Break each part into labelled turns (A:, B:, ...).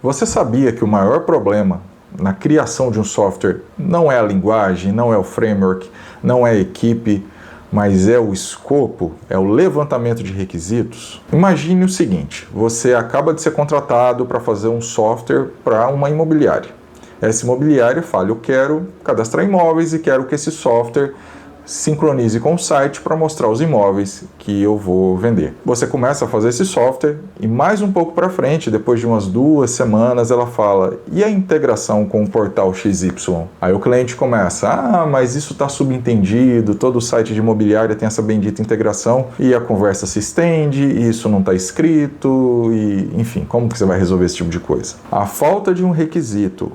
A: Você sabia que o maior problema na criação de um software não é a linguagem, não é o framework, não é a equipe, mas é o escopo, é o levantamento de requisitos? Imagine o seguinte: você acaba de ser contratado para fazer um software para uma imobiliária. Essa imobiliária fala: eu quero cadastrar imóveis e quero que esse software sincronize com o site para mostrar os imóveis que eu vou vender. Você começa a fazer esse software e mais um pouco para frente, depois de umas 2 semanas, ela fala: e a integração com o portal XY? Aí o cliente começa: mas isso está subentendido, todo site de imobiliária tem essa bendita integração, e a conversa se estende, e isso não está escrito, e enfim, como que você vai resolver esse tipo de coisa? A falta de um requisito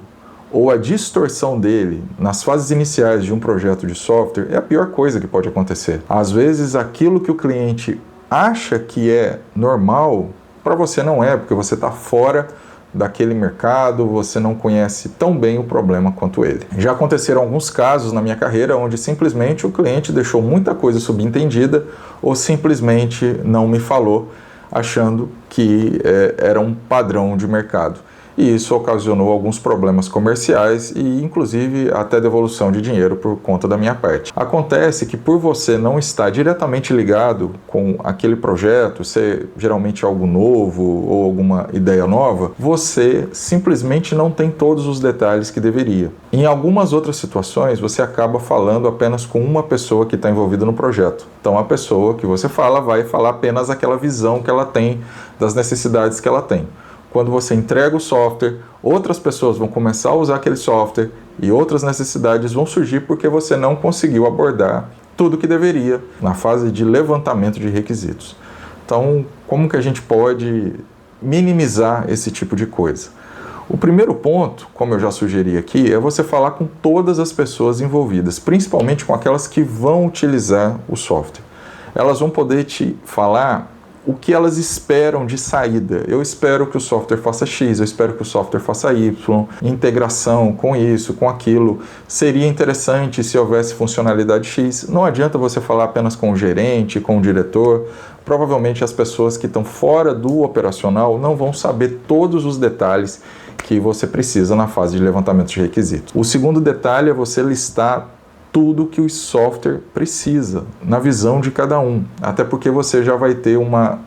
A: ou a distorção dele nas fases iniciais de um projeto de software é a pior coisa que pode acontecer. Às vezes aquilo que o cliente acha que é normal, para você não é, porque você está fora daquele mercado, você não conhece tão bem o problema quanto ele. Já aconteceram alguns casos na minha carreira onde simplesmente o cliente deixou muita coisa subentendida ou simplesmente não me falou, achando que era um padrão de mercado. E isso ocasionou alguns problemas comerciais e, inclusive, até devolução de dinheiro por conta da minha parte. Acontece que, por você não estar diretamente ligado com aquele projeto, ser geralmente algo novo ou alguma ideia nova, você simplesmente não tem todos os detalhes que deveria. Em algumas outras situações, você acaba falando apenas com uma pessoa que está envolvida no projeto. Então, a pessoa que você fala vai falar apenas aquela visão que ela tem das necessidades que ela tem. Quando você entrega o software, outras pessoas vão começar a usar aquele software e outras necessidades vão surgir porque você não conseguiu abordar tudo que deveria na fase de levantamento de requisitos. Então, como que a gente pode minimizar esse tipo de coisa? O primeiro ponto, como eu já sugeri aqui, é você falar com todas as pessoas envolvidas, principalmente com aquelas que vão utilizar o software. Elas vão poder te falar o que elas esperam de saída. Eu espero que o software faça X, eu espero que o software faça Y, integração com isso, com aquilo. Seria interessante se houvesse funcionalidade X. Não adianta você falar apenas com o gerente, com o diretor. Provavelmente as pessoas que estão fora do operacional não vão saber todos os detalhes que você precisa na fase de levantamento de requisitos. O segundo detalhe é você listar tudo que o software precisa, na visão de cada um. Até porque você já vai ter uma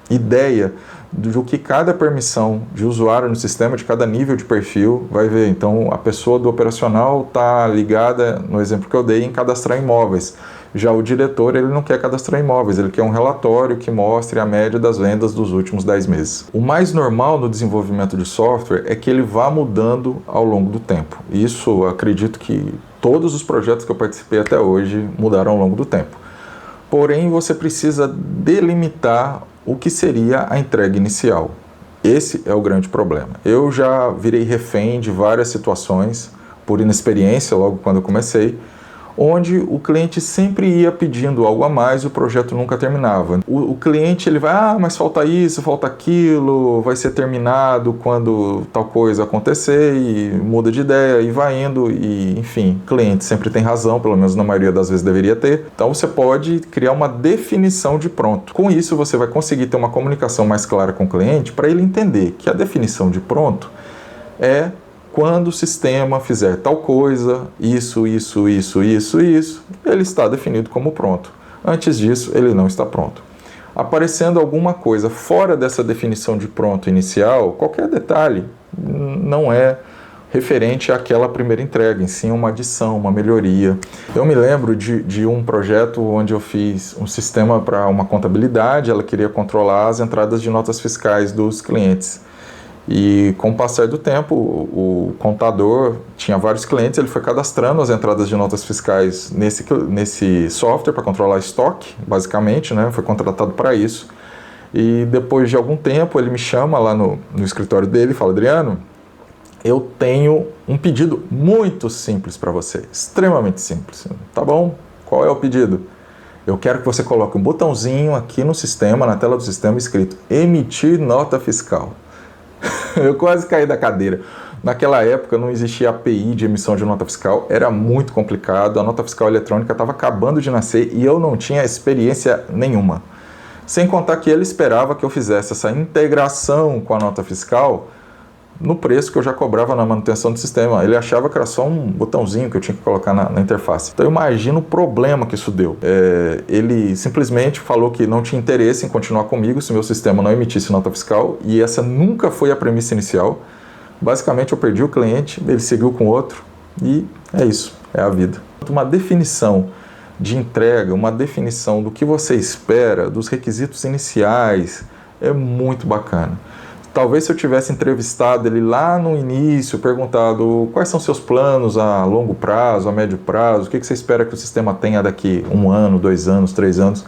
A: ideia do que cada permissão de usuário no sistema, de cada nível de perfil, vai ver. Então, a pessoa do operacional está ligada, no exemplo que eu dei, em cadastrar imóveis. Já o diretor, ele não quer cadastrar imóveis, ele quer um relatório que mostre a média das vendas dos últimos 10 meses. O mais normal no desenvolvimento de software é que ele vá mudando ao longo do tempo. Isso, acredito que todos os projetos que eu participei até hoje mudaram ao longo do tempo. Porém, você precisa delimitar o que seria a entrega inicial. Esse é o grande problema. Eu já virei refém de várias situações, por inexperiência, logo quando eu comecei, onde o cliente sempre ia pedindo algo a mais e o projeto nunca terminava. O cliente ele vai, mas falta isso, falta aquilo, vai ser terminado quando tal coisa acontecer e muda de ideia e vai indo e, enfim, o cliente sempre tem razão, pelo menos na maioria das vezes deveria ter. Então você pode criar uma definição de pronto. Com isso você vai conseguir ter uma comunicação mais clara com o cliente para ele entender que a definição de pronto é quando o sistema fizer tal coisa, isso, ele está definido como pronto. Antes disso, ele não está pronto. Aparecendo alguma coisa fora dessa definição de pronto inicial, qualquer detalhe não é referente àquela primeira entrega, em sim uma adição, uma melhoria. Eu me lembro de um projeto onde eu fiz um sistema para uma contabilidade, ela queria controlar as entradas de notas fiscais dos clientes. E com o passar do tempo, o contador tinha vários clientes, ele foi cadastrando as entradas de notas fiscais nesse software para controlar estoque, basicamente, né? Foi contratado para isso. E depois de algum tempo, ele me chama lá no escritório dele e fala: Adriano, eu tenho um pedido muito simples para você, extremamente simples. Tá bom, qual é o pedido? Eu quero que você coloque um botãozinho aqui no sistema, na tela do sistema, escrito emitir nota fiscal. Eu quase caí da cadeira. Naquela época não existia API de emissão de nota fiscal, era muito complicado, a nota fiscal eletrônica estava acabando de nascer e eu não tinha experiência nenhuma. Sem contar que ele esperava que eu fizesse essa integração com a nota fiscal no preço que eu já cobrava na manutenção do sistema. Ele achava que era só um botãozinho que eu tinha que colocar na interface. Então eu imagino o problema que isso deu. Ele simplesmente falou que não tinha interesse em continuar comigo se meu sistema não emitisse nota fiscal, e essa nunca foi a premissa inicial. Basicamente eu perdi o cliente, ele seguiu com outro, e é isso, é a vida. Uma definição de entrega, uma definição do que você espera, dos requisitos iniciais, é muito bacana. Talvez se eu tivesse entrevistado ele lá no início, perguntado quais são seus planos a longo prazo, a médio prazo, o que você espera que o sistema tenha daqui 1 ano, 2 anos, 3 anos,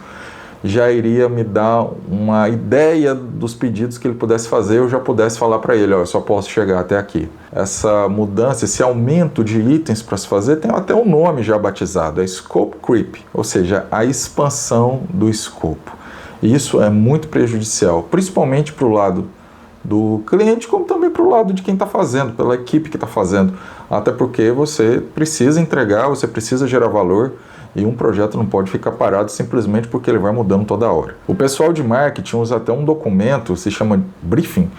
A: já iria me dar uma ideia dos pedidos que ele pudesse fazer, eu já pudesse falar para ele, ó, eu só posso chegar até aqui. Essa mudança, esse aumento de itens para se fazer, tem até um nome já batizado, é Scope Creep, ou seja, a expansão do escopo. E isso é muito prejudicial, principalmente para o lado do cliente, como também para o lado de quem está fazendo, pela equipe que está fazendo. Até porque você precisa entregar, você precisa gerar valor, e um projeto não pode ficar parado simplesmente porque ele vai mudando toda hora. O pessoal de marketing usa até um documento, se chama briefing,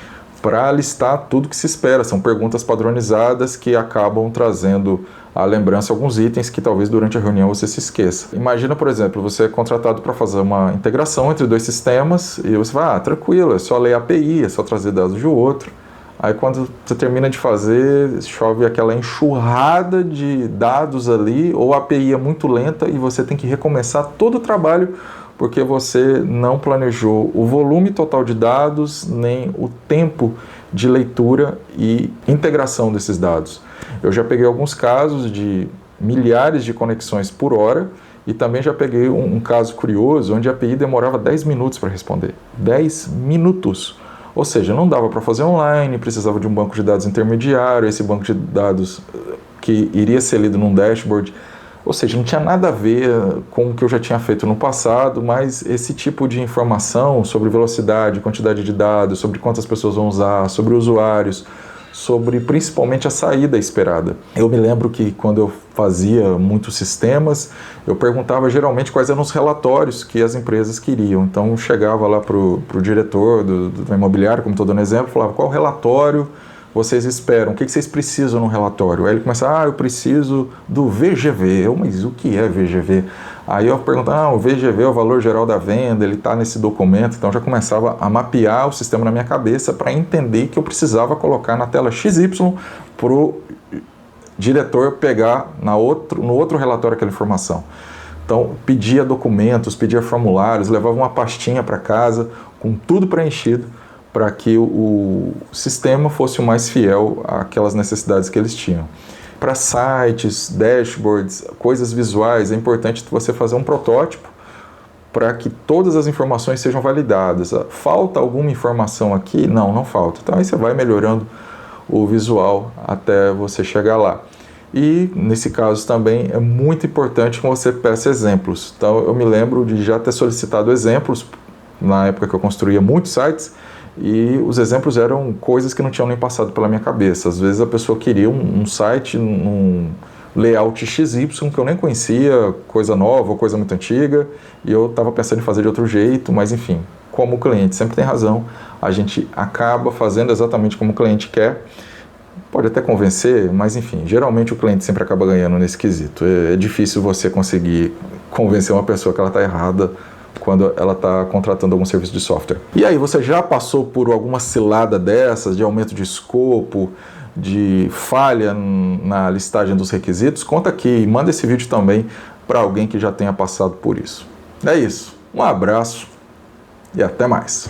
A: para listar tudo que se espera. São perguntas padronizadas que acabam trazendo à lembrança alguns itens que talvez durante a reunião você se esqueça. Imagina, por exemplo, você é contratado para fazer uma integração entre 2 sistemas e você vai, tranquilo, é só ler a API, é só trazer dados de outro. Aí quando você termina de fazer, chove aquela enxurrada de dados ali, ou a API é muito lenta e você tem que recomeçar todo o trabalho porque você não planejou o volume total de dados, nem o tempo de leitura e integração desses dados. Eu já peguei alguns casos de milhares de conexões por hora e também já peguei um caso curioso onde a API demorava 10 minutos para responder. 10 minutos! Ou seja, não dava para fazer online, precisava de um banco de dados intermediário, esse banco de dados que iria ser lido num dashboard. Ou seja, não tinha nada a ver com o que eu já tinha feito no passado, mas esse tipo de informação sobre velocidade, quantidade de dados, sobre quantas pessoas vão usar, sobre usuários, sobre principalmente a saída esperada. Eu me lembro que quando eu fazia muitos sistemas, eu perguntava geralmente quais eram os relatórios que as empresas queriam. Então eu chegava lá para o diretor do imobiliário, como estou dando exemplo, falava qual relatório vocês esperam, o que vocês precisam no relatório? Aí ele começa, eu preciso do VGV. Mas o que é VGV? Aí eu pergunto, o VGV é o valor geral da venda, ele está nesse documento. Então já começava a mapear o sistema na minha cabeça para entender que eu precisava colocar na tela XY para o diretor pegar no outro relatório aquela informação. Então pedia documentos, pedia formulários, levava uma pastinha para casa com tudo preenchido, para que o sistema fosse o mais fiel àquelas necessidades que eles tinham. Para sites, dashboards, coisas visuais, é importante você fazer um protótipo para que todas as informações sejam validadas. Falta alguma informação aqui? Não falta. Então aí você vai melhorando o visual até você chegar lá. E nesse caso também é muito importante que você peça exemplos. Então eu me lembro de já ter solicitado exemplos na época que eu construía muitos sites, e os exemplos eram coisas que não tinham nem passado pela minha cabeça. Às vezes a pessoa queria um site, um layout XY que eu nem conhecia, coisa nova ou coisa muito antiga, e eu estava pensando em fazer de outro jeito, mas enfim, como o cliente sempre tem razão, a gente acaba fazendo exatamente como o cliente quer. Pode até convencer, mas enfim, geralmente o cliente sempre acaba ganhando nesse quesito. É difícil você conseguir convencer uma pessoa que ela está errada quando ela está contratando algum serviço de software. E aí, você já passou por alguma cilada dessas, de aumento de escopo, de falha na listagem dos requisitos? Conta aqui e manda esse vídeo também para alguém que já tenha passado por isso. É isso, um abraço e até mais.